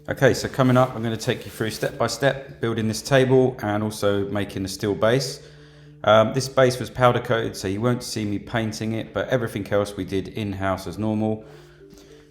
Okay, so coming up, I'm going to take you through step by step building this table and also making the steel base. This base was powder coated, so you won't see me painting it, but everything else we did in-house as normal.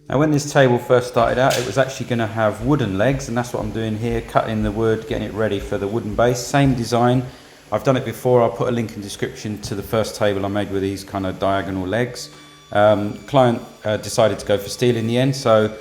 Now when this table first started out, it was actually going to have wooden legs, and that's what I'm doing here, cutting the wood, getting it ready for the wooden base. Same design. I've done it before. I'll put a link in the description to the first table I made with these kind of diagonal legs. Client decided to go for steel in the end, so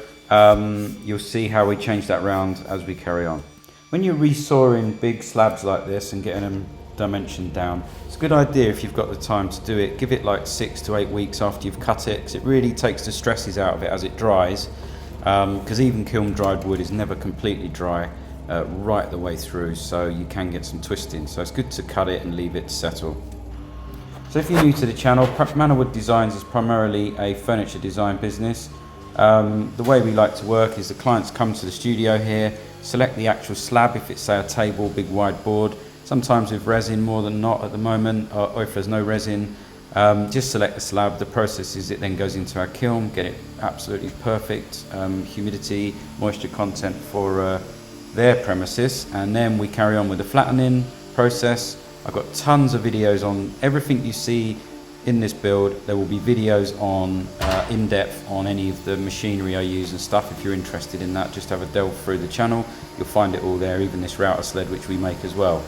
you'll see how we change that round as we carry on. When you're resawing big slabs like this and getting them dimensioned down, it's a good idea if you've got the time to do it. Give it like 6 to 8 weeks after you've cut it, because it really takes the stresses out of it as it dries, because even kiln dried wood is never completely dry right the way through, so you can get some twisting. So it's good to cut it and leave it to settle. So if you're new to the channel, Manor Wood Designs is primarily a furniture design business. The way we like to work is the clients come to the studio here, select the actual slab, if it's say a table, big wide board, sometimes with resin more than not at the moment, or if there's no resin, just select the slab. The process is it then goes into our kiln, get it absolutely perfect, humidity, moisture content for their premises, and then we carry on with the flattening process. I've got tons of videos on everything you see in this build. There will be videos on in depth on any of the machinery I use and stuff. If you're interested in that, just have a delve through the channel. You'll find it all there, even this router sled which we make as well.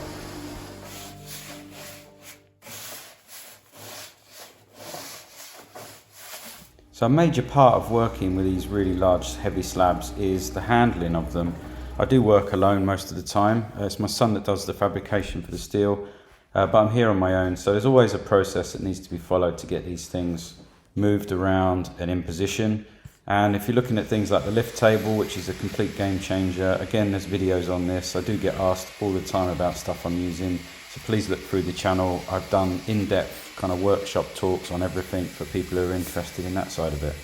So a major part of working with these really large heavy slabs is the handling of them. I do work alone most of the time. It's my son that does the fabrication for the steel, but I'm here on my own, so there's always a process that needs to be followed to get these things moved around and in position. And if you're looking at things like the lift table, which is a complete game changer, again, there's videos on this. I do get asked all the time about stuff I'm using, so please look through the channel. I've done in-depth kind of workshop talks on everything for people who are interested in that side of it.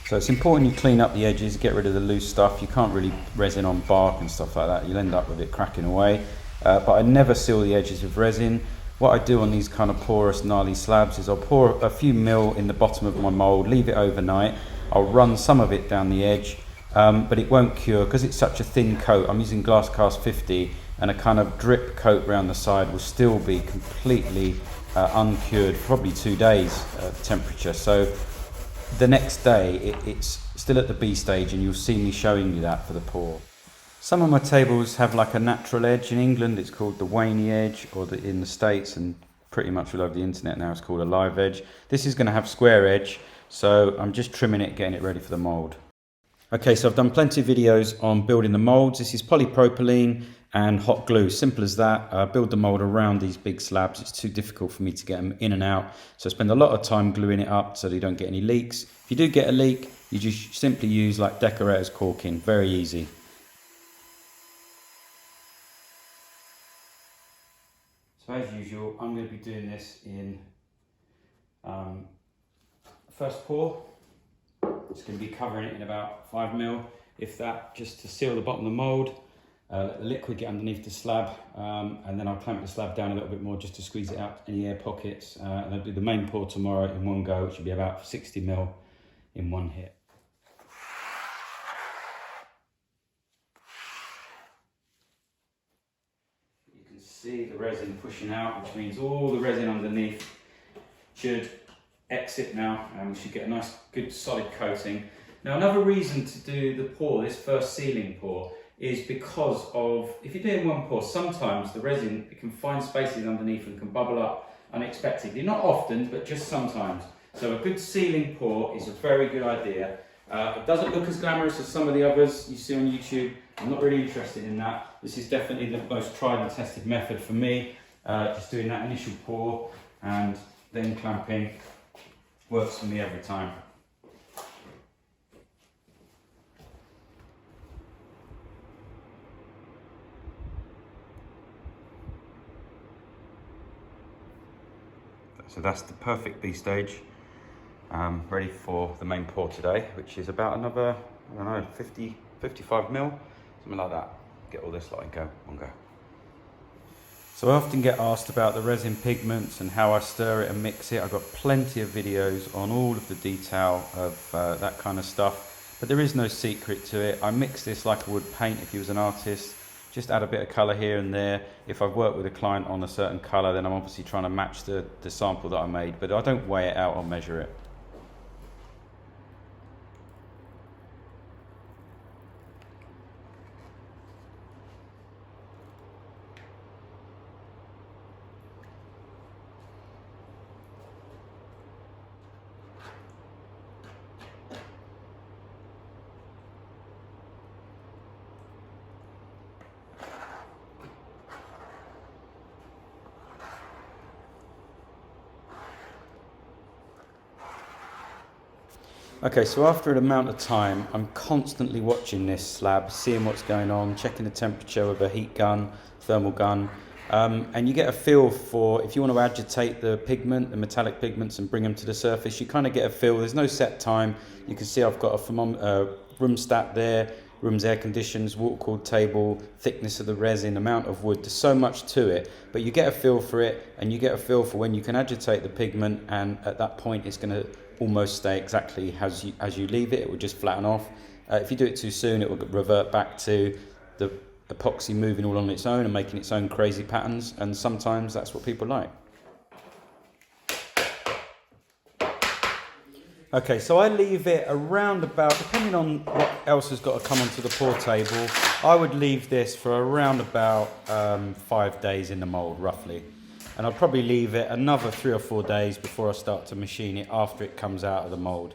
So it's important you clean up the edges, get rid of the loose stuff. You can't really resin on bark and stuff like that. You'll end up with it cracking away. But I never seal the edges with resin. What I do on these kind of porous, gnarly slabs is I'll pour a few mil in the bottom of my mould, leave it overnight. I'll run some of it down the edge, but it won't cure because it's such a thin coat. I'm using Glass Cast 50, and a kind of drip coat around the side will still be completely uncured for probably 2 days temperature. So the next day it's still at the B stage, and you'll see me showing you that for the pour. Some of my tables have like a natural edge. In England it's called the waney edge, or in the States and pretty much all over the internet now it's called a live edge. This is going to have square edge, so I'm just trimming it, getting it ready for the mould. Okay, so I've done plenty of videos on building the moulds. This is polypropylene and hot glue, simple as that. Build the mould around these big slabs. It's too difficult for me to get them in and out, so I spend a lot of time gluing it up so that you don't get any leaks. If you do get a leak, you just simply use like decorator's caulking, very easy. So as usual, I'm going to be doing this in first pour. It's going to be covering it in about 5 mil, if that, just to seal the bottom of the mould. Let the liquid get underneath the slab, and then I'll clamp the slab down a little bit more just to squeeze it out any air pockets. And I'll do the main pour tomorrow in one go, which will be about 60 mil in one hit. You can see the resin pushing out, which means all the resin underneath should exit now, and we should get a nice good solid coating. Now another reason to do the pour, this first sealing pour, is because of, if you're doing one pour, sometimes the resin, it can find spaces underneath and can bubble up unexpectedly. Not often, but just sometimes. So a good sealing pour is a very good idea. It doesn't look as glamorous as some of the others you see on YouTube. I'm not really interested in that. This is definitely the most tried and tested method for me. Just doing that initial pour and then clamping works for me every time. So that's the perfect B stage, ready for the main pour today, which is about another, I don't know, 55 mil, something like that. Get all this lot and go, one go. So I often get asked about the resin pigments and how I stir it and mix it. I've got plenty of videos on all of the detail of that kind of stuff, but there is no secret to it. I mix this like I would paint if you was an artist. Just add a bit of colour here and there. If I've worked with a client on a certain colour, then I'm obviously trying to match the sample that I made, but I don't weigh it out or measure it. Okay, so after an amount of time, I'm constantly watching this slab, seeing what's going on, checking the temperature with a heat gun, thermal gun, and you get a feel for if you want to agitate the pigment, the metallic pigments, and bring them to the surface. You kind of get a feel. There's no set time. You can see I've got a room stat there, room's air conditions, water cooled table, thickness of the resin, amount of wood. There's so much to it, but you get a feel for it, and you get a feel for when you can agitate the pigment, and at that point it's going to almost stay exactly as you leave it. It will just flatten off. If you do it too soon, it will revert back to the epoxy moving all on its own and making its own crazy patterns, and sometimes that's what people like. Okay, so I leave it around about, depending on what else has got to come onto the pour table, I would leave this for around about 5 days in the mould, roughly. And I'll probably leave it another 3 or 4 days before I start to machine it after it comes out of the mould.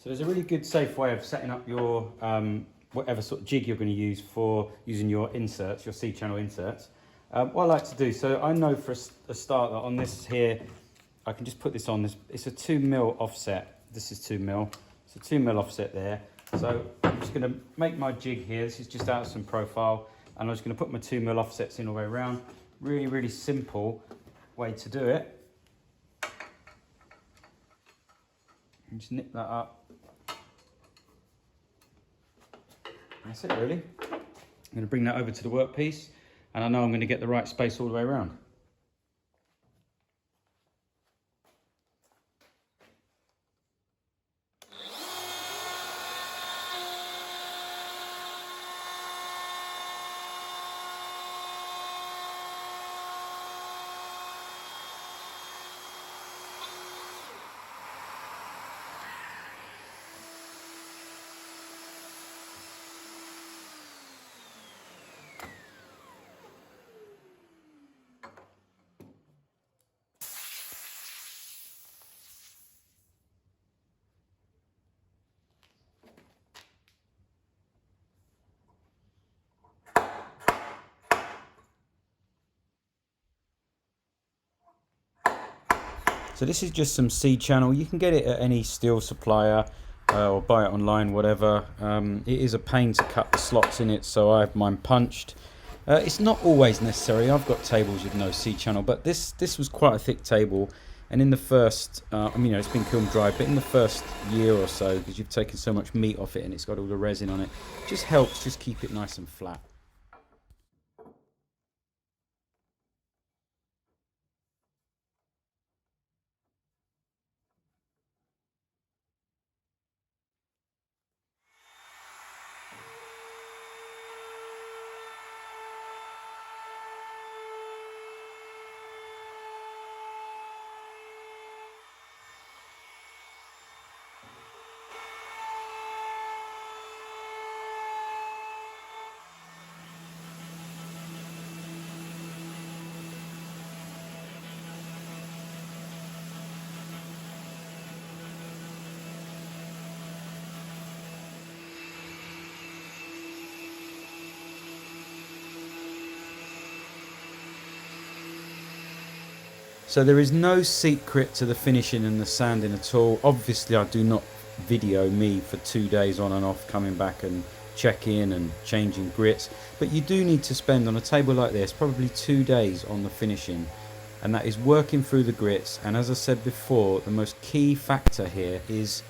So there's a really good safe way of setting up your whatever sort of jig you're going to use for using your inserts, your C-channel inserts. What I like to do, so I know for a start that on this here, I can just put this on. It's a 2mm offset. This is 2mm. It's a 2mm offset there. So I'm just going to make my jig here. This is just out of some profile, and I'm just going to put my 2mm offsets in all the way around. Really, really simple way to do it. And just nip that up. That's it really. I'm going to bring that over to the workpiece, and I know I'm going to get the right space all the way around. So this is just some C-channel. You can get it at any steel supplier or buy it online, whatever. It is a pain to cut the slots in it, so I have mine punched. It's not always necessary. I've got tables with no C-channel, but this was quite a thick table. And in the first, I mean, it's been kiln dried, but in the first year or so, because you've taken so much meat off it and it's got all the resin on it, it just helps just keep it nice and flat. So there is no secret to the finishing and the sanding at all. Obviously I do not video me for 2 days on and off coming back and checking and changing grits, but you do need to spend on a table like this probably 2 days on the finishing, and that is working through the grits. And as I said before, the most key factor here is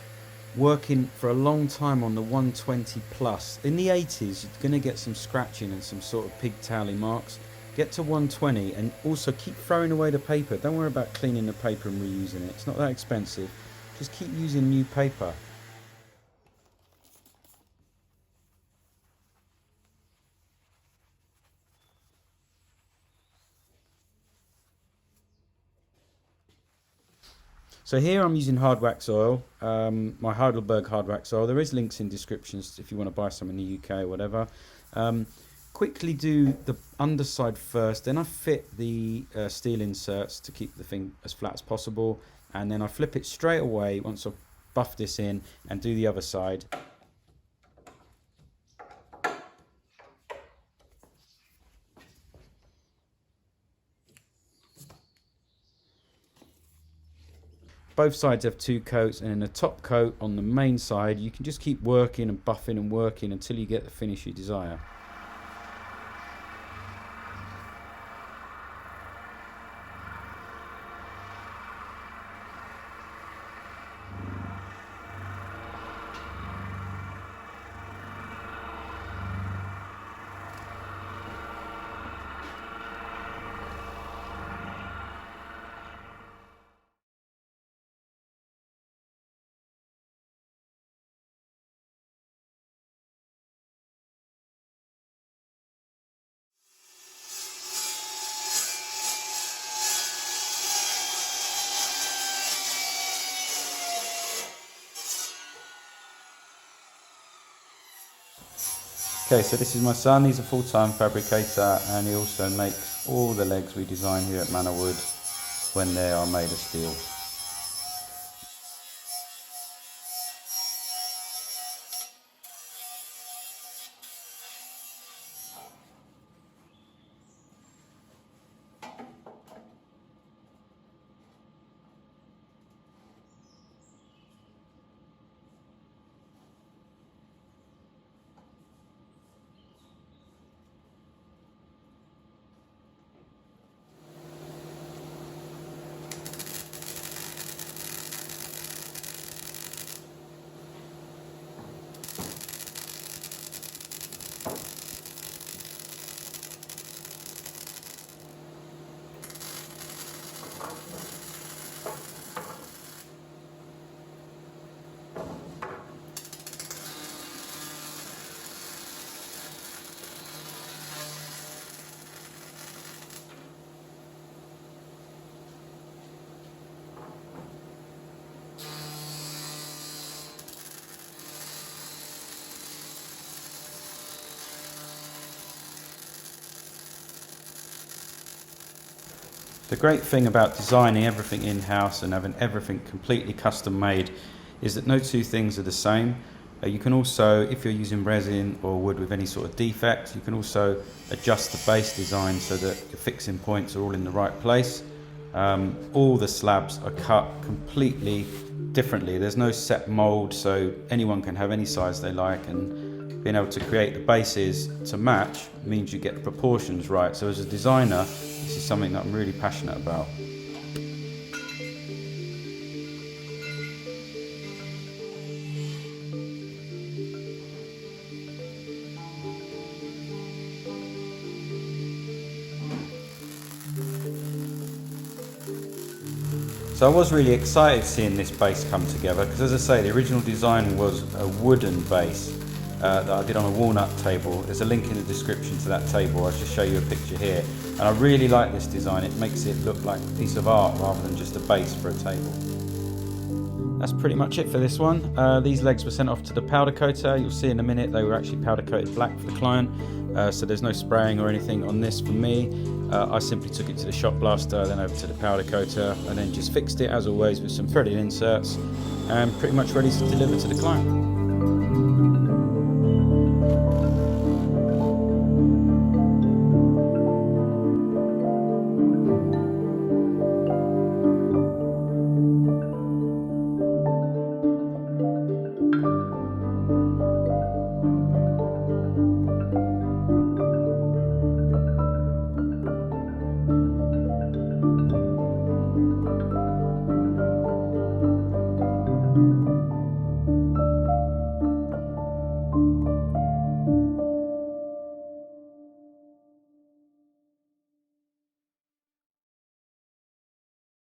working for a long time on the 120 plus. In the 80s you're going to get some scratching and some sort of pigtaily marks. Get to 120 and also keep throwing away the paper. Don't worry about cleaning the paper and reusing it. It's not that expensive. Just keep using new paper. So here I'm using hard wax oil, my Heidelberg hard wax oil. There is links in descriptions if you want to buy some in the UK or whatever. Quickly do the underside first, then I fit the steel inserts to keep the thing as flat as possible, and then I flip it straight away once I've buffed this in and do the other side. Both sides have 2 coats, and in the top coat on the main side you can just keep working and buffing and working until you get the finish you desire. Okay, so this is my son. He's a full-time fabricator, and he also makes all the legs we design here at Manor Wood when they are made of steel. The great thing about designing everything in-house and having everything completely custom made is that no two things are the same. You can also, if you're using resin or wood with any sort of defect, you can also adjust the base design so that your fixing points are all in the right place. All the slabs are cut completely differently. There's no set mold, so anyone can have any size they like, and being able to create the bases to match means you get the proportions right. So as a designer, this is something that I'm really passionate about. So I was really excited seeing this base come together, because as I say, the original design was a wooden base that I did on a walnut table. There's a link in the description to that table. I'll just show you a picture here. And I really like this design. It makes it look like a piece of art rather than just a base for a table. That's pretty much it for this one. These legs were sent off to the powder coater. You'll see in a minute they were actually powder coated black for the client. So there's no spraying or anything on this from me. I simply took it to the shop blaster, then over to the powder coater, and then just fixed it as always with some threaded inserts, and pretty much ready to deliver to the client.